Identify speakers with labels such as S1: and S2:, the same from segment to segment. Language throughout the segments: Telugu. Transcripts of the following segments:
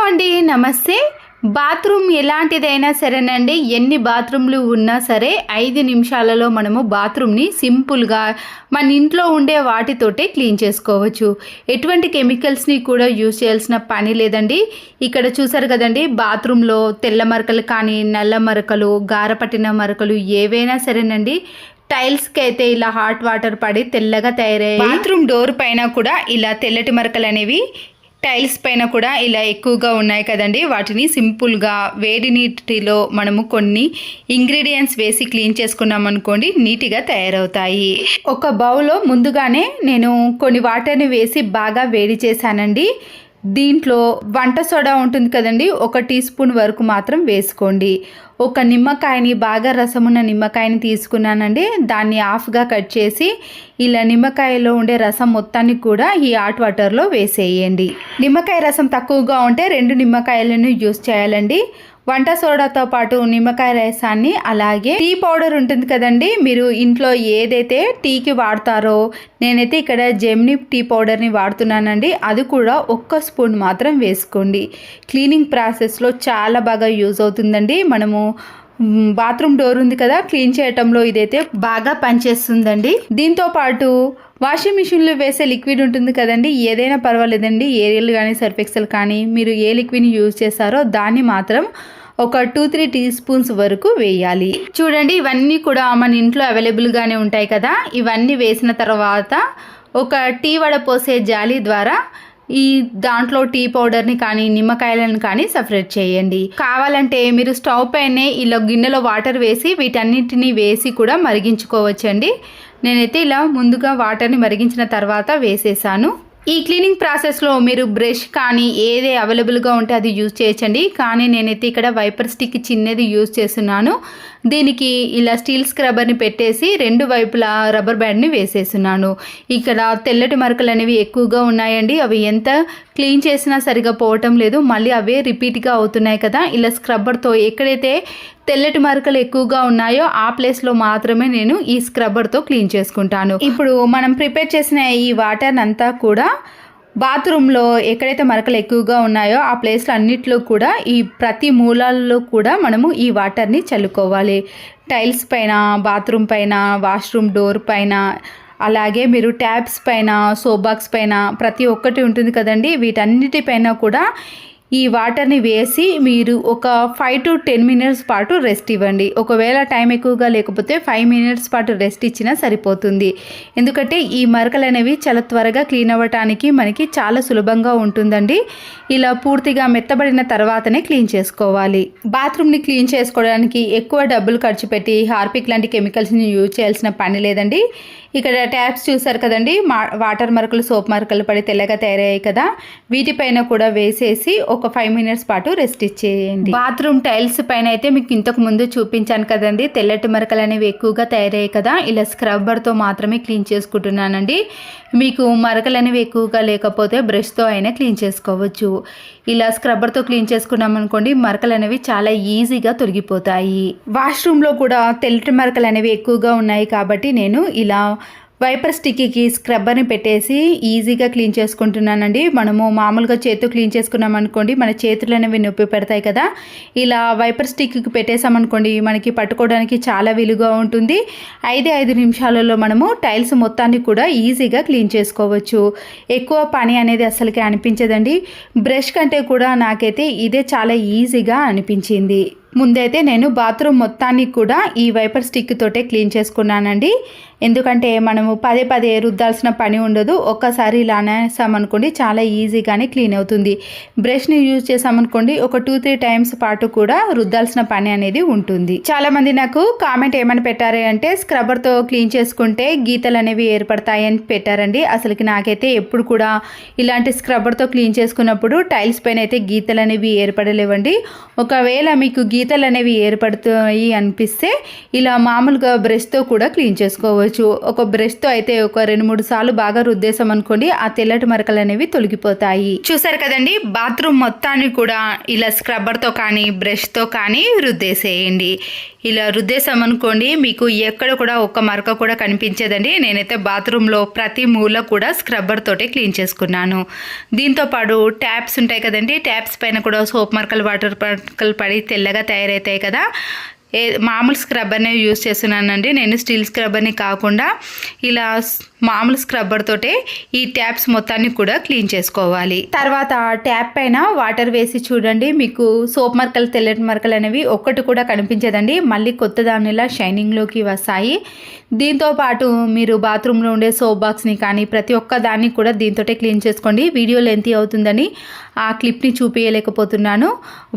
S1: అండి, నమస్తే. బాత్రూమ్ ఎలాంటిదైనా సరేనండి, ఎన్ని బాత్రూమ్లు ఉన్నా సరే 5 నిమిషాలలో మనము బాత్రూమ్ని సింపుల్గా మన ఇంట్లో ఉండే వాటితోటే క్లీన్ చేసుకోవచ్చు. ఎటువంటి కెమికల్స్ని కూడా యూజ్ చేయాల్సిన పని లేదండి. ఇక్కడ చూసారు కదండి, బాత్రూంలో తెల్ల మరకలు కానీ నల్ల మరకలు, గారపట్టిన మరకలు ఏవైనా సరేనండి, టైల్స్కి అయితే ఇలా హాట్ వాటర్ పడి తెల్లగా తయారయ్యాయి. బాత్రూమ్ డోర్ పైన కూడా ఇలా తెల్లటి మరకలు అనేవి, టైల్స్ పైన కూడా ఇలా ఎక్కువగా ఉన్నాయి కదండి. వాటిని సింపుల్గా వేడి నీటిలో మనము కొన్ని ఇంగ్రీడియంట్స్ వేసి క్లీన్ చేసుకున్నాం అనుకోండి, నీట్గా తయారవుతాయి. ఒక బౌల్లో ముందుగానే నేను కొన్ని వాటర్ని వేసి బాగా వేడి చేశానండి. దీంట్లో వంట సోడా ఉంటుంది కదండి, 1 టీ స్పూన్ వరకు మాత్రం వేసుకోండి. ఒక నిమ్మకాయని, బాగా రసమున్న నిమ్మకాయని తీసుకున్నానండి. దాన్ని హాఫ్గా కట్ చేసి ఇలా నిమ్మకాయలో ఉండే రసం మొత్తాన్ని కూడా ఈ హాట్ వాటర్లో వేసేయండి. నిమ్మకాయ రసం తక్కువగా ఉంటే 2 నిమ్మకాయలను యూజ్ చేయాలండి. వంట సోడాతో పాటు నిమ్మకాయ రసాన్ని, అలాగే టీ పౌడర్ ఉంటుంది కదండి, మీరు ఇంట్లో ఏదైతే టీకి వాడతారో, నేనైతే ఇక్కడ జెమినీ టీ పౌడర్ని వాడుతున్నానండి. అది కూడా 1 స్పూన్ మాత్రం వేసుకోండి. క్లీనింగ్ ప్రాసెస్లో చాలా బాగా యూజ్ అవుతుందండి. మనము బాత్రూమ్ డోర్ ఉంది కదా, క్లీన్ చేయటంలో ఇదైతే బాగా పనిచేస్తుందండి. దీంతో పాటు వాషింగ్ మిషన్లో వేసే లిక్విడ్ ఉంటుంది కదండి, ఏదైనా పర్వాలేదండి, ఏరియల్ కానీ సర్ఫ్ ఎక్సెల్ కానీ, మీరు ఏ లిక్విడ్ని యూజ్ చేస్తారో దాన్ని మాత్రం ఒక 2-3 టీ స్పూన్స్ వరకు వేయాలి. చూడండి, ఇవన్నీ కూడా మన ఇంట్లో అవైలబుల్గానే ఉంటాయి కదా. ఇవన్నీ వేసిన తర్వాత ఒక టీ వడపోసే జాలి ద్వారా ఈ దాంట్లో టీ పౌడర్ని కానీ నిమ్మకాయలను కానీ సపరేట్ చేయండి. కావాలంటే మీరు స్టవ్ పైనే ఇలా గిన్నెలో వాటర్ వేసి వీటన్నిటిని వేసి కూడా మరిగించుకోవచ్చండి. నేనైతే ఇలా ముందుగా వాటర్ని మరిగించిన తర్వాత వేసేసాను. ఈ క్లీనింగ్ ప్రాసెస్లో మీరు బ్రష్ కానీ ఏదే అవైలబుల్గా ఉంటే అది యూజ్ చేయొచ్చండి. కానీ నేనైతే ఇక్కడ వైపర్ స్టిక్ చిన్నది యూజ్ చేస్తున్నాను. దీనికి ఇలా స్టీల్ స్క్రబ్బర్ని పెట్టేసి 2 వైపులా రబ్బర్ బ్యాండ్ని వేసేస్తున్నాను. ఇక్కడ తెల్లటి మరకలు అనేవి ఎక్కువగా ఉన్నాయండి. అవి ఎంత క్లీన్ చేసినా సరిగా పోవటం లేదు, మళ్ళీ అవే రిపీట్గా అవుతున్నాయి కదా. ఇలా స్క్రబ్బర్తో ఎక్కడైతే తెల్లటి మరకలు ఎక్కువగా ఉన్నాయో ఆ ప్లేస్లో మాత్రమే నేను ఈ స్క్రబ్బర్తో క్లీన్ చేసుకుంటాను. ఇప్పుడు మనం ప్రిపేర్ చేసిన ఈ వాటర్ అంతా కూడా బాత్రూంలో ఎక్కడైతే మరకలు ఎక్కువగా ఉన్నాయో ఆ ప్లేస్లో అన్నిట్లో కూడా ఈ ప్రతి మూలాల్లో కూడా మనము ఈ వాటర్ని చల్లుకోవాలి. టైల్స్ పైన, బాత్రూమ్ పైన, వాష్రూమ్ డోర్ పైన, అలాగే మీరు ట్యాప్స్ పైన, సోప్ బాక్స్ పైన, ప్రతి ఒక్కటి ఉంటుంది కదండి, వీటన్నిటిపైన కూడా ఈ వాటర్ని వేసి మీరు ఒక 5 to 10 మినిట్స్ పాటు రెస్ట్ ఇవ్వండి. ఒకవేళ టైం ఎక్కువగా లేకపోతే 5 మినిట్స్ పాటు రెస్ట్ ఇచ్చినా సరిపోతుంది. ఎందుకంటే ఈ మరకలు అనేవి చాలా త్వరగా క్లీన్ అవ్వటానికి మనకి చాలా సులభంగా ఉంటుందండి. ఇలా పూర్తిగా మెత్తబడిన తర్వాతనే క్లీన్ చేసుకోవాలి. బాత్రూమ్ని క్లీన్ చేసుకోవడానికి ఎక్కువ డబ్బులు ఖర్చు పెట్టి హార్పిక్ లాంటి కెమికల్స్ని యూజ్ చేయాల్సిన పని లేదండి. ఇక్కడ ట్యాప్స్ చూసారు కదండి, వాటర్ మరకలు, సోప్ మరకలు పడి తెల్లగా తయారయ్యాయి కదా, వీటిపైన కూడా వేసేసి ఒక 5 మినిట్స్ పాటు రెస్ట్ ఇచ్చేయండి. బాత్రూమ్ టైల్స్ పైన అయితే మీకు ఇంతకు ముందు చూపించాను కదండి, తెల్లటి మరకలు అనేవి ఎక్కువగా తయారయ్యాయి కదా. ఇలా స్క్రబ్బర్తో మాత్రమే క్లీన్ చేసుకుంటున్నానండి. మీకు మరకలు అనేవి ఎక్కువగా లేకపోతే బ్రష్తో అయినా క్లీన్ చేసుకోవచ్చు. ఇలా స్క్రబ్బర్తో క్లీన్ చేసుకున్నాం అనుకోండి, మరకలు అనేవి చాలా ఈజీగా తొలగిపోతాయి. వాష్రూమ్లో కూడా తెల్లటి మరకలు అనేవి ఎక్కువగా ఉన్నాయి కాబట్టి నేను ఇలా వైపర్ స్టిక్కి స్క్రబ్బర్ని పెట్టేసి ఈజీగా క్లీన్ చేసుకుంటున్నానండి. మనము మామూలుగా చేతితో క్లీన్ చేసుకున్నాం అనుకోండి, మన చేతులు అనేవి నొప్పి పెడతాయి కదా. ఇలా వైపర్ స్టిక్కి పెట్టేసామనుకోండి, మనకి పట్టుకోవడానికి చాలా వీలుగా ఉంటుంది. 5 నిమిషాలలో మనము టైల్స్ మొత్తాన్ని కూడా ఈజీగా క్లీన్ చేసుకోవచ్చు. ఎక్కువ పని అనేది అసలుకి అనిపించదండి. బ్రష్ కంటే కూడా నాకైతే ఇదే చాలా ఈజీగా అనిపించింది. ముందైతే నేను బాత్రూమ్ మొత్తాన్ని కూడా ఈ వైపర్ స్టిక్ తోటే క్లీన్ చేసుకున్నానండి. ఎందుకంటే మనము పదే రుద్దాల్సిన పని ఉండదు. ఒక్కసారి ఇలా అనేసామనుకోండి, చాలా ఈజీగానే క్లీన్ అవుతుంది. బ్రష్ని యూజ్ చేసామనుకోండి, ఒక 2-3 టైమ్స్ పాటు కూడా రుద్దాల్సిన పని అనేది ఉంటుంది. చాలా మంది నాకు కామెంట్ ఏమని పెట్టారు అంటే, స్క్రబ్బర్తో క్లీన్ చేసుకుంటే గీతలు అనేవి ఏర్పడతాయి అని పెట్టారండి. అసలుకి నాకైతే ఎప్పుడు కూడా ఇలాంటి స్క్రబ్బర్తో క్లీన్ చేసుకున్నప్పుడు టైల్స్ పైన అయితే గీతలు అనేవి ఏర్పడలేవండి. ఒకవేళ మీకు గీతలు అనేవి ఏర్పడుతాయి అనిపిస్తే ఇలా మామూలుగా బ్రష్తో కూడా క్లీన్ చేసుకోవచ్చు. చేసుకోవచ్చు. ఒక బ్రష్తో అయితే ఒక 2-3 సార్లు బాగా రుద్దేశాం అనుకోండి, ఆ తెల్లటి మరకలు అనేవి తొలగిపోతాయి. చూసారు కదండి, బాత్రూమ్ మొత్తాన్ని కూడా ఇలా స్క్రబ్బర్తో కానీ బ్రష్తో కానీ రుద్దేసేయండి. ఇలా రుద్దేశామనుకోండి మీకు ఎక్కడ కూడా ఒక్క మరక కూడా కనిపించేదండి. నేనైతే బాత్రూంలో ప్రతి మూల కూడా స్క్రబ్బర్ తోటే క్లీన్ చేసుకున్నాను. దీంతోపాటు ట్యాప్స్ ఉంటాయి కదండి, ట్యాప్స్ పైన కూడా సోప్ మరకలు వాటర్ మరకలు పడి తెల్లగా తయారవుతాయి కదా, మామూలు స్క్రబ్బర్ని యూజ్ చేస్తున్నానండి. నేను స్టీల్ స్క్రబ్బర్ని కాకుండా ఇలా మామూలు స్క్రబ్బర్ తోటే ఈ ట్యాప్స్ మొత్తాన్ని కూడా క్లీన్ చేసుకోవాలి. తర్వాత ట్యాప్ పైన వాటర్ వేసి చూడండి, మీకు సోప్ మరకలు తెల్లటి మరకలు అనేవి ఒక్కటి కూడా కనిపించదండి. మళ్ళీ కొత్త దానిలా షైనింగ్లోకి వస్తాయి. దీంతో పాటు మీరు బాత్రూంలో ఉండే సోప్ బాక్స్ని కానీ ప్రతి ఒక్క దాన్ని కూడా దీంతోటే క్లీన్ చేసుకోండి. వీడియో లెంతీ అవుతుందని ఆ క్లిప్ని చూపించలేకపోతున్నాను.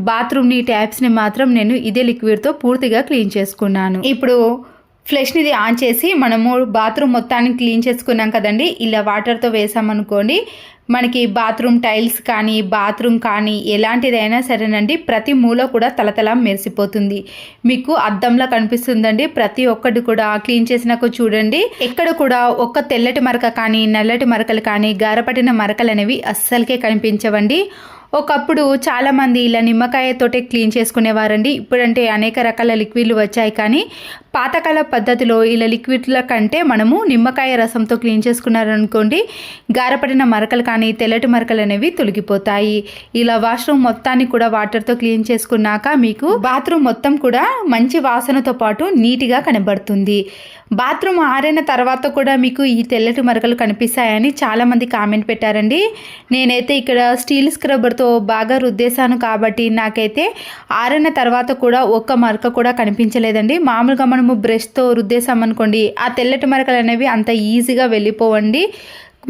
S1: బాత్రూమ్ని ట్యాప్స్ని మాత్రం నేను ఇదే లిక్విడ్తో పూర్తిగా క్లీన్ చేసుకున్నాను. ఇప్పుడు ఫ్లష్ని ఆన్ చేసి మనము బాత్రూమ్ మొత్తాన్ని క్లీన్ చేసుకున్నాం కదండి, ఇలా వాటర్తో వేసామనుకోండి మనకి బాత్రూమ్ టైల్స్ కానీ బాత్రూమ్ కానీ ఎలాంటిదైనా సరేనండి ప్రతి మూల కూడా తలతల మెరిసిపోతుంది. మీకు అద్దంలా కనిపిస్తుందండి. ప్రతి ఒక్కటి కూడా క్లీన్ చేసినాక చూడండి, ఎక్కడ కూడా ఒక్క తెల్లటి మరక కానీ నల్లటి మరకలు కానీ గారపట్టిన మరకలు అనేవి అస్సలకే కనిపించవండి. ఒకప్పుడు చాలామంది ఇలా నిమ్మకాయతోటే క్లీన్ చేసుకునేవారండి. ఇప్పుడంటే అనేక రకాల లిక్విడ్లు వచ్చాయి, కానీ పాతకాల పద్ధతిలో ఇలా లిక్విడ్ల కంటే మనము నిమ్మకాయ రసంతో క్లీన్ చేసుకున్నారనుకోండి గారపడిన మరకలు కానీ తెల్లటి మరకలు అనేవి తొలగిపోతాయి. ఇలా వాష్రూమ్ మొత్తాన్ని కూడా వాటర్తో క్లీన్ చేసుకున్నాక మీకు బాత్రూమ్ మొత్తం కూడా మంచి వాసనతో పాటు నీట్గా కనబడుతుంది. బాత్రూమ్ ఆరైన తర్వాత కూడా మీకు ఈ తెల్లటి మరకలు కనిపిస్తాయని చాలామంది కామెంట్ పెట్టారండి. నేనైతే ఇక్కడ స్టీల్ స్క్రబ్బర్తో బాగా రుద్దేశాను కాబట్టి నాకైతే ఆరైన తర్వాత కూడా ఒక్క మరక కూడా కనిపించలేదండి. మామూలుగా మనము బ్రష్తో రుద్దేశామనుకోండి ఆ తెల్లటి మరకలు అనేవి అంత ఈజీగా వెళ్ళిపోవండి.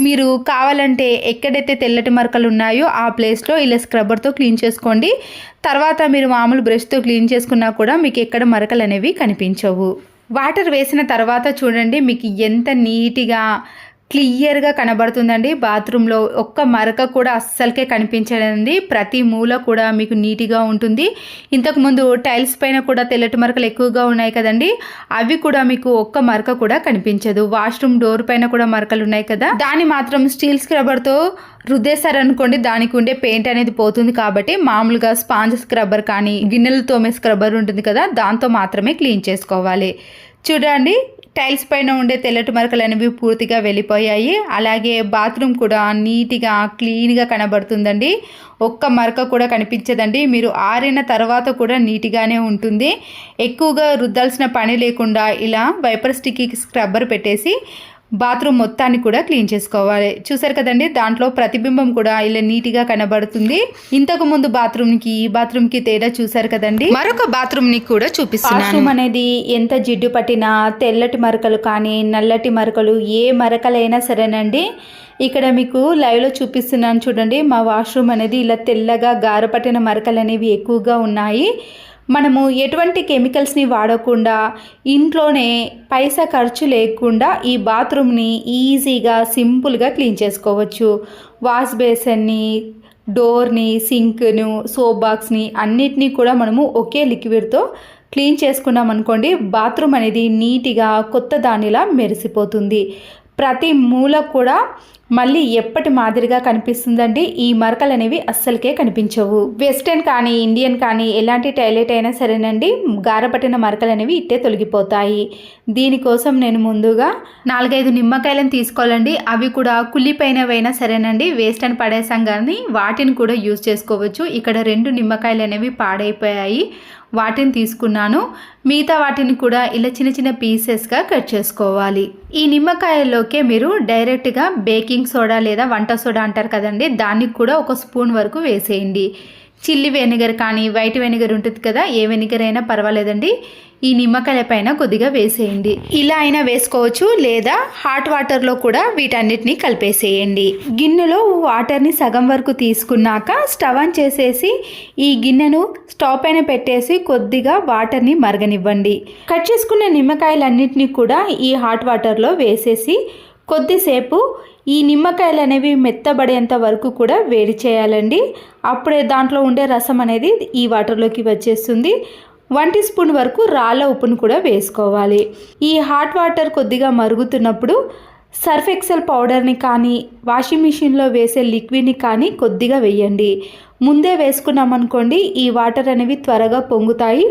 S1: మీరు కావాలంటే ఎక్కడైతే తెల్లటి మరకలు ఉన్నాయో ఆ ప్లేస్లో ఇలా స్క్రబ్బర్తో క్లీన్ చేసుకోండి. తర్వాత మీరు మామూలు బ్రష్తో క్లీన్ చేసుకున్నా కూడా మీకు ఎక్కడ మరకలు అనేవి కనిపించవు. వాటర్ వేసిన తర్వాత చూడండి మీకు ఎంత నీట్గా క్లియర్గా కనబడుతుందండి. బాత్రూంలో ఒక్క మరక కూడా అస్సలకే కనిపించదండి. ప్రతి మూల కూడా మీకు నీట్గా ఉంటుంది. ఇంతకుముందు టైల్స్ పైన కూడా తెల్లటి మరకలు ఎక్కువగా ఉన్నాయి కదండి, అవి కూడా మీకు ఒక్క మరక కూడా కనిపించదు. వాష్రూమ్ డోర్ పైన కూడా మరకలు ఉన్నాయి కదా, దాన్ని మాత్రం స్టీల్ స్క్రబ్బర్తో రుద్దేశారనుకోండి దానికి ఉండే పెయింట్ అనేది పోతుంది. కాబట్టి మామూలుగా స్పాంజ్ స్క్రబ్బర్ కానీ గిన్నెలు తోమే స్క్రబ్బర్ ఉంటుంది కదా, దాంతో మాత్రమే క్లీన్ చేసుకోవాలి. చూడండి టైల్స్ పైన ఉండే తెల్లటి మరకలు అనేవి పూర్తిగా వెళ్ళిపోయాయి. అలాగే బాత్రూమ్ కూడా నీట్గా క్లీన్గా కనబడుతుందండి. ఒక్క మరక కూడా కనిపించదండి. మీరు ఆరిన తర్వాత కూడా నీట్గానే ఉంటుంది. ఎక్కువగా రుద్దాల్సిన పని లేకుండా ఇలా వైపర్ స్టిక్కీ స్క్రబ్బర్ పెట్టేసి బాత్రూమ్ మొత్తాన్ని కూడా క్లీన్ చేసుకోవాలి. చూసారు కదండి, దాంట్లో ప్రతిబింబం కూడా ఇలా నీట్గా కనబడుతుంది. ఇంతకు ముందు బాత్రూమ్కి ఈ బాత్రూమ్కి తేడా చూసారు కదండి. మరొక బాత్రూమ్ని కూడా చూపిస్తున్నాను. బాత్రూమ్ అనేది ఎంత జిడ్డు పట్టినా తెల్లటి మరకలు కానీ నల్లటి మరకలు ఏ మరకలైనా సరేనండి, ఇక్కడ మీకు లైవ్లో చూపిస్తున్నాను చూడండి. మా వాష్రూమ్ అనేది ఇలా తెల్లగా గారపట్టిన మరకలు అనేవి ఎక్కువగా ఉన్నాయి. మనము ఎటువంటి కెమికల్స్ని వాడకుండా ఇంట్లోనే పైసా ఖర్చు లేకుండా ఈ బాత్రూమ్ని ఈజీగా సింపుల్గా క్లీన్ చేసుకోవచ్చు. వాష్ బేసిన్ని, డోర్ని, సింక్ను, సోప్ బాక్స్ని అన్నిటినీ కూడా మనము ఒకే లిక్విడ్తో క్లీన్ చేసుకున్నాం అనుకోండి బాత్రూమ్ అనేది నీట్గా కొత్త దానిలా మెరిసిపోతుంది. ప్రతి మూల కూడా మళ్ళీ ఎప్పటి మాదిరిగా కనిపిస్తుందండి. ఈ మరకలు అనేవి అస్సలకే కనిపించవు. వెస్టర్న్ కానీ ఇండియన్ కానీ ఎలాంటి టాయిలెట్ అయినా సరేనండి గారపట్టిన మరకలు అనేవి ఇట్టే తొలగిపోతాయి. దీనికోసం నేను ముందుగా 4-5 నిమ్మకాయలను తీసుకోవాలండి. అవి కూడా కుళ్ళిపోయినవైనా సరేనండి, వేస్ట్ అని పడేసాం కానీ వాటిని కూడా యూజ్ చేసుకోవచ్చు. ఇక్కడ 2 నిమ్మకాయలు అనేవి పాడైపోయాయి, వాటిని తీసుకున్నాను. మిగతా వాటిని కూడా ఇలా చిన్న చిన్న పీసెస్గా కట్ చేసుకోవాలి. ఈ నిమ్మకాయల్లోకే మీరు డైరెక్ట్గా బేకింగ్ సోడా లేదా వంట సోడా అంటారు కదండి, దానికి కూడా 1 స్పూన్ వరకు వేసేయండి. చిల్లీ వెనిగర్ కానీ వైట్ వెనిగర్ ఉంటుంది కదా, ఏ వెనిగర్ అయినా పర్వాలేదండి. ఈ నిమ్మకాయల పైన కొద్దిగా వేసేయండి. ఇలా అయినా వేసుకోవచ్చు, లేదా హాట్ వాటర్లో కూడా వీటన్నిటిని కలిపేసేయండి. గిన్నెలో వాటర్ని సగం వరకు తీసుకున్నాక స్టవ్ ఆన్ చేసేసి ఈ గిన్నెను స్టవ్ పైన పెట్టేసి కొద్దిగా వాటర్ని మరగనివ్వండి. కట్ చేసుకున్న నిమ్మకాయలన్నిటినీ కూడా ఈ హాట్ వాటర్లో వేసేసి కొద్దిసేపు ఈ నిమ్మకాయలు అనేవి మెత్తబడేంత వరకు కూడా వేడి చేయాలండి. అప్పుడే దాంట్లో ఉండే రసం అనేది ఈ వాటర్లోకి వచ్చేస్తుంది. 1 టీ స్పూన్ వరకు రాళ్ళ ఉప్పును కూడా వేసుకోవాలి. ఈ హాట్ వాటర్ కొద్దిగా మరుగుతున్నప్పుడు సర్ఫ్ ఎక్సెల్ పౌడర్ని కానీ వాషింగ్ మిషన్లో వేసే లిక్విడ్ని కానీ కొద్దిగా వేయండి. ముందే వేసుకున్నామనుకోండి ఈ వాటర్ అనేవి త్వరగా పొంగుతాయి.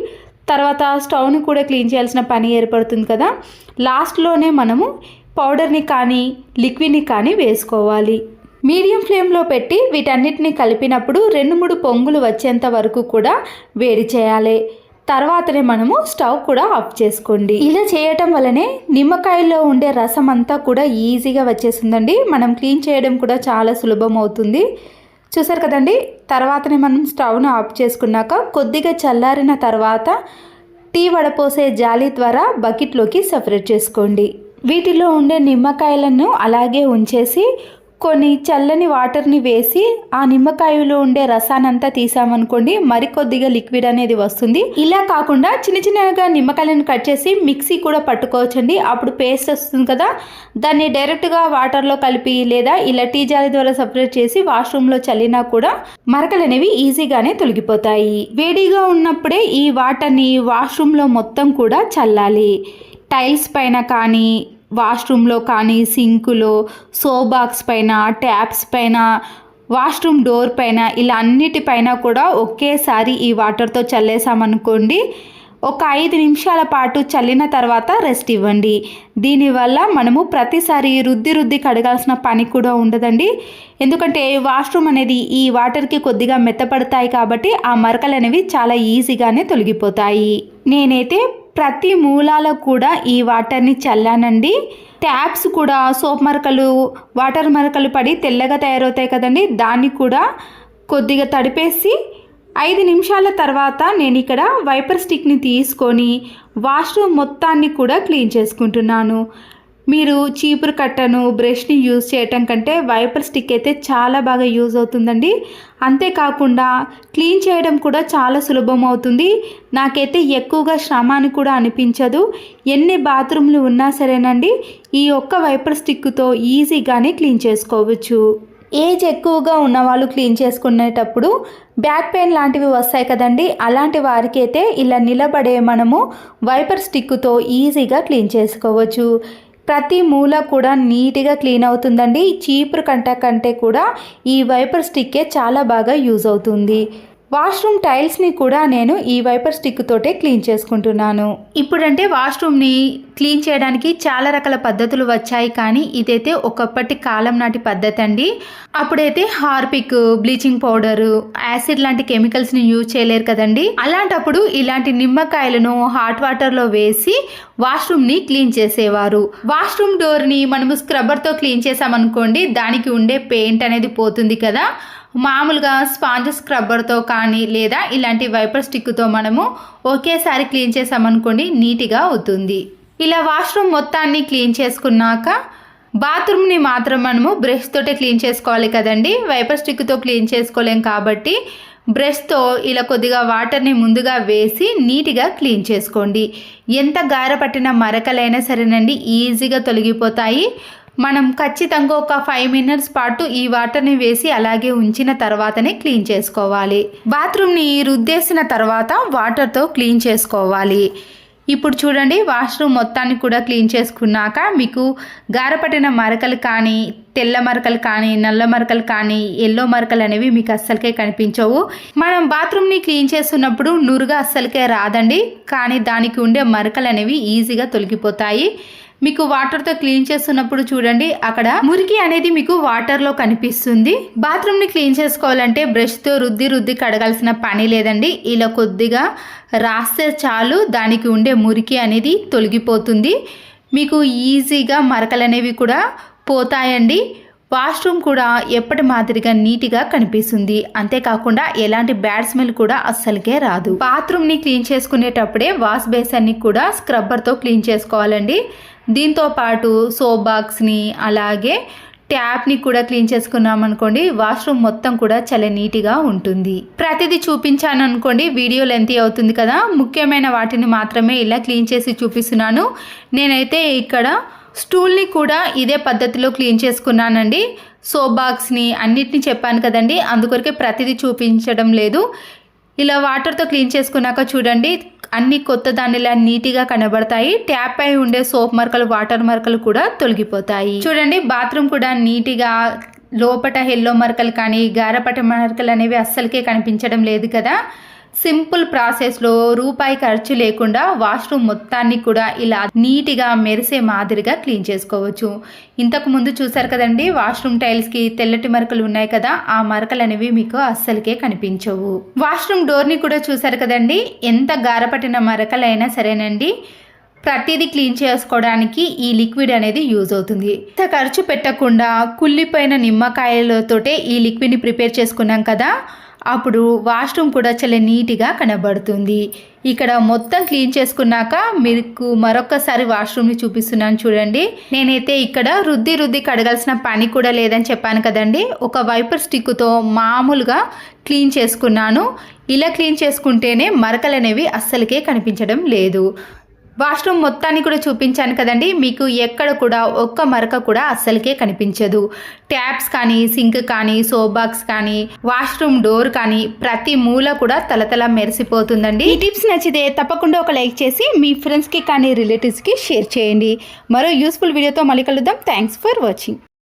S1: తర్వాత స్టవ్ని కూడా క్లీన్ చేయాల్సిన పని ఏర్పడుతుంది కదా. లాస్ట్లోనే మనము పౌడర్ని కానీ లిక్విడ్ని కానీ వేసుకోవాలి. మీడియం ఫ్లేమ్లో పెట్టి వీటన్నిటిని కలిపినప్పుడు 2-3 పొంగులు వచ్చేంత వరకు కూడా వేడి చేయాలి. తర్వాతనే మనము స్టవ్ కూడా ఆఫ్ చేసుకోండి. ఇలా చేయటం వల్లనే నిమ్మకాయలో ఉండే రసం అంతా కూడా ఈజీగా వచ్చేసిందండి. మనం క్లీన్ చేయడం కూడా చాలా సులభం అవుతుంది. చూసారు కదండి. తర్వాతనే మనం స్టవ్ను ఆఫ్ చేసుకున్నాక కొద్దిగా చల్లారిన తర్వాత టీ వడపోసే జాలి ద్వారా బకెట్లోకి సపరేట్ చేసుకోండి. వీటిలో ఉండే నిమ్మకాయలను అలాగే ఉంచేసి కొన్ని చల్లని వాటర్ని వేసి ఆ నిమ్మకాయలో ఉండే రసానంతా తీసామనుకోండి మరికొద్దిగా లిక్విడ్ అనేది వస్తుంది. ఇలా కాకుండా చిన్న చిన్నగా నిమ్మకాయలను కట్ చేసి మిక్సీ కూడా పట్టుకోవచ్చండి. అప్పుడు పేస్ట్ వస్తుంది కదా, దాన్ని డైరెక్ట్గా వాటర్లో కలిపి లేదా ఇలా టీ జాలి ద్వారా సపరేట్ చేసి వాష్రూమ్లో చల్లినా కూడా మరకలు అనేవి ఈజీగానే తొలగిపోతాయి. వేడిగా ఉన్నప్పుడే ఈ వాటర్ని వాష్రూమ్లో మొత్తం కూడా చల్లాలి. టైల్స్ పైన కానీ వాష్రూమ్లో కానీ సింకులో సోప్ బాక్స్ పైన ట్యాప్స్ పైన వాష్రూమ్ డోర్ పైన ఇలా అన్నిటిపైన కూడా ఒకేసారి ఈ వాటర్తో చల్లేసామనుకోండి ఒక 5 నిమిషాల పాటు చల్లిన తర్వాత రెస్ట్ ఇవ్వండి. దీనివల్ల మనము ప్రతిసారి రుద్ది కడగాల్సిన పని కూడా ఉండదండి. ఎందుకంటే వాష్రూమ్ అనేది ఈ వాటర్కి కొద్దిగా మెత్తపడతాయి కాబట్టి ఆ మరకలు అనేవి చాలా ఈజీగానే తొలగిపోతాయి. నేనైతే ప్రతి మూలాలో కూడా ఈ వాటర్ని చల్లానండి. ట్యాప్స్ కూడా సోప్ మరకలు వాటర్ మరకలు పడి తెల్లగా తయారవుతాయి కదండి, దాన్ని కూడా కొద్దిగా తడిపేసి 5 నిమిషాల తర్వాత నేను ఇక్కడ వైపర్ స్టిక్ని తీసుకొని వాష్రూమ్ మొత్తాన్ని కూడా క్లీన్ చేసుకుంటున్నాను. మీరు చీపురు కట్టను బ్రష్ని యూజ్ చేయటం కంటే వైపర్ స్టిక్ అయితే చాలా బాగా యూజ్ అవుతుందండి. అంతేకాకుండా క్లీన్ చేయడం కూడా చాలా సులభం అవుతుంది. నాకైతే ఎక్కువగా శ్రమ అని కూడా అనిపించదు. ఎన్ని బాత్రూమ్లు ఉన్నా సరేనండి ఈ ఒక్క వైపర్ స్టిక్తో ఈజీగానే క్లీన్ చేసుకోవచ్చు. ఏజ్ ఎక్కువగా ఉన్నవాళ్ళు క్లీన్ చేసుకునేటప్పుడు బ్యాక్ పెయిన్ లాంటివి వస్తాయి కదండి, అలాంటి వారికి అయితే ఇలా నిలబడే మనము వైపర్ స్టిక్తో ఈజీగా క్లీన్ చేసుకోవచ్చు. ప్రతి మూల కూడా నీట్గా క్లీన్ అవుతుందండి. చీపురు కంటే కూడా ఈ వైపర్ స్టిక్కే చాలా బాగా యూజ్ అవుతుంది. వాష్రూమ్ టైల్స్ని కూడా నేను ఈ వైపర్ స్టిక్ తోటే క్లీన్ చేసుకుంటున్నాను. ఇప్పుడంటే వాష్రూమ్ని క్లీన్ చేయడానికి చాలా రకాల పద్ధతులు వచ్చాయి, కానీ ఇదైతే ఒకప్పటి కాలం నాటి పద్ధతి అండి. అప్పుడైతే హార్పిక్, బ్లీచింగ్ పౌడరు, యాసిడ్ లాంటి కెమికల్స్ని యూజ్ చేయలేరు కదండి. అలాంటప్పుడు ఇలాంటి నిమ్మకాయలను హాట్ వాటర్లో వేసి వాష్రూమ్ని క్లీన్ చేసేవారు. వాష్రూమ్ డోర్ని మనము స్క్రబ్బర్తో క్లీన్ చేసామనుకోండి దానికి ఉండే పెయింట్ అనేది పోతుంది కదా. మామూలుగా స్పాంజ్ స్క్రబ్బర్తో కానీ లేదా ఇలాంటి వైపర్ స్టిక్తో మనము ఒకేసారి క్లీన్ చేసామనుకోండి నీట్గా అవుతుంది. ఇలా వాష్రూమ్ మొత్తాన్ని క్లీన్ చేసుకున్నాక బాత్రూమ్ని మాత్రం మనము బ్రష్ తోటే క్లీన్ చేసుకోవాలి కదండి. వైపర్ స్టిక్తో క్లీన్ చేసుకోలేం కాబట్టి బ్రష్తో ఇలా కొద్దిగా వాటర్ని ముందుగా వేసి నీట్గా క్లీన్ చేసుకోండి. ఎంత గార పట్టిన మరకలైనా సరేనండి ఈజీగా తొలగిపోతాయి. మనం ఖచ్చితంగా ఒక 5 మినిట్స్ పాటు ఈ వాటర్ని వేసి అలాగే ఉంచిన తర్వాతనే క్లీన్ చేసుకోవాలి. బాత్రూమ్ని రుద్దేసిన తర్వాత వాటర్తో క్లీన్ చేసుకోవాలి. ఇప్పుడు చూడండి వాష్రూమ్ మొత్తాన్ని కూడా క్లీన్ చేసుకున్నాక మీకు గారపట్టిన మరకలు కానీ తెల్ల మరకలు కానీ నల్ల మరకలు కానీ ఎల్లో మరకలు అనేవి మీకు అస్సలకే కనిపించవు. మనం బాత్రూమ్ని క్లీన్ చేస్తున్నప్పుడు నురుగా అస్సలకే రాదండి, కానీ దానికి ఉండే మరకలు అనేవి ఈజీగా తొలగిపోతాయి. మీకు వాటర్తో క్లీన్ చేస్తున్నప్పుడు చూడండి అక్కడ మురికి అనేది మీకు వాటర్లో కనిపిస్తుంది. బాత్రూమ్ని క్లీన్ చేసుకోవాలంటే బ్రష్తో రుద్ది కడగాల్సిన పని లేదండి. ఇలా కొద్దిగా రాస్తే చాలు దానికి ఉండే మురికి అనేది తొలగిపోతుంది. మీకు ఈజీగా మరకలు అనేవి కూడా పోతాయండి. వాష్రూమ్ కూడా ఎప్పటి మాదిరిగా నీట్గా కనిపిస్తుంది. అంతేకాకుండా ఎలాంటి బ్యాడ్ స్మెల్ కూడా అస్సలకే రాదు. బాత్రూమ్ని క్లీన్ చేసుకునేటప్పుడే వాష్ బేసిన్ని కూడా స్క్రబ్బర్తో క్లీన్ చేసుకోవాలండి. దీంతో పాటు సోప్ బాక్స్ని అలాగే ట్యాప్ని కూడా క్లీన్ చేసుకున్నాం అనుకోండి వాష్రూమ్ మొత్తం కూడా చాలా నీట్గా ఉంటుంది. ప్రతిదీ చూపించాను అనుకోండి వీడియో లెంతీ అవుతుంది కదా, ముఖ్యమైన వాటిని మాత్రమే ఇలా క్లీన్ చేసి చూపిస్తున్నాను. నేనైతే ఇక్కడ స్టూల్ని కూడా ఇదే పద్ధతిలో క్లీన్ చేసుకున్నానండి. సోప్ బాక్స్ని అన్నిటిని చెప్పాను కదండి, అందుకొరకే ప్రతిదీ చూపించడం లేదు. ఇలా వాటర్తో క్లీన్ చేసుకున్నాక చూడండి అన్ని కొత్త దానిలా నీట్గా కనబడతాయి. ట్యాప్ పై ఉండే సోప్ మరకలు, వాటర్ మరకలు కూడా తొలగిపోతాయి. చూడండి, బాత్రూమ్ కూడా నీట్గా లోపట ఎల్లో మరకలు కానీ గారపట మరకలు అనేవి అస్సలకే కనిపించడం లేదు కదా. సింపుల్ ప్రాసెస్లో రూపాయి ఖర్చు లేకుండా వాష్రూమ్ మొత్తాన్ని కూడా ఇలా నీట్గా మెరిసే మాదిరిగా క్లీన్ చేసుకోవచ్చు. ఇంతకు ముందు చూసారు కదండి, వాష్రూమ్ టైల్స్కి తెల్లటి మరకలు ఉన్నాయి కదా, ఆ మరకలు అనేవి మీకు అస్సలకే కనిపించవు. వాష్రూమ్ డోర్ని కూడా చూసారు కదండి, ఎంత గారపట్టిన మరకలైనా సరేనండి, ప్రతిదీ క్లీన్ చేసుకోవడానికి ఈ లిక్విడ్ అనేది యూజ్ అవుతుంది. ఇంత ఖర్చు పెట్టకుండా కుళ్ళిపోయిన నిమ్మకాయలతోటే ఈ లిక్విడ్ని ప్రిపేర్ చేసుకున్నాం కదా, అప్పుడు వాష్రూమ్ కూడా చాలా నీట్గా కనబడుతుంది. ఇక్కడ మొత్తం క్లీన్ చేసుకున్నాక మీకు మరొకసారి వాష్రూమ్ని చూపిస్తున్నాను చూడండి. నేనైతే ఇక్కడ రుద్ది కడగాల్సిన పని కూడా లేదని చెప్పాను కదండి. ఒక వైపర్ స్టిక్తో మామూలుగా క్లీన్ చేసుకున్నాను. ఇలా క్లీన్ చేసుకుంటేనే మరకలు అనేవి అస్సలకే కనిపించడం లేదు. వాష్రూమ్ మొత్తాన్ని కూడా చూపించాను కదండి, మీకు ఎక్కడ కూడా ఒక్క మరక కూడా అస్సలకే కనిపించదు. ట్యాప్స్ కానీ, సింక్ కానీ, సోప్ బాక్స్ కానీ, వాష్రూమ్ డోర్ కానీ ప్రతి మూల కూడా తలతల మెరిసిపోతుందండి. ఈ టిప్స్ నచ్చితే తప్పకుండా ఒక లైక్ చేసి మీ ఫ్రెండ్స్కి కానీ రిలేటివ్స్కి షేర్ చేయండి. మరో యూస్ఫుల్ వీడియోతో మళ్ళీ కలుద్దాం. Thanks for watching.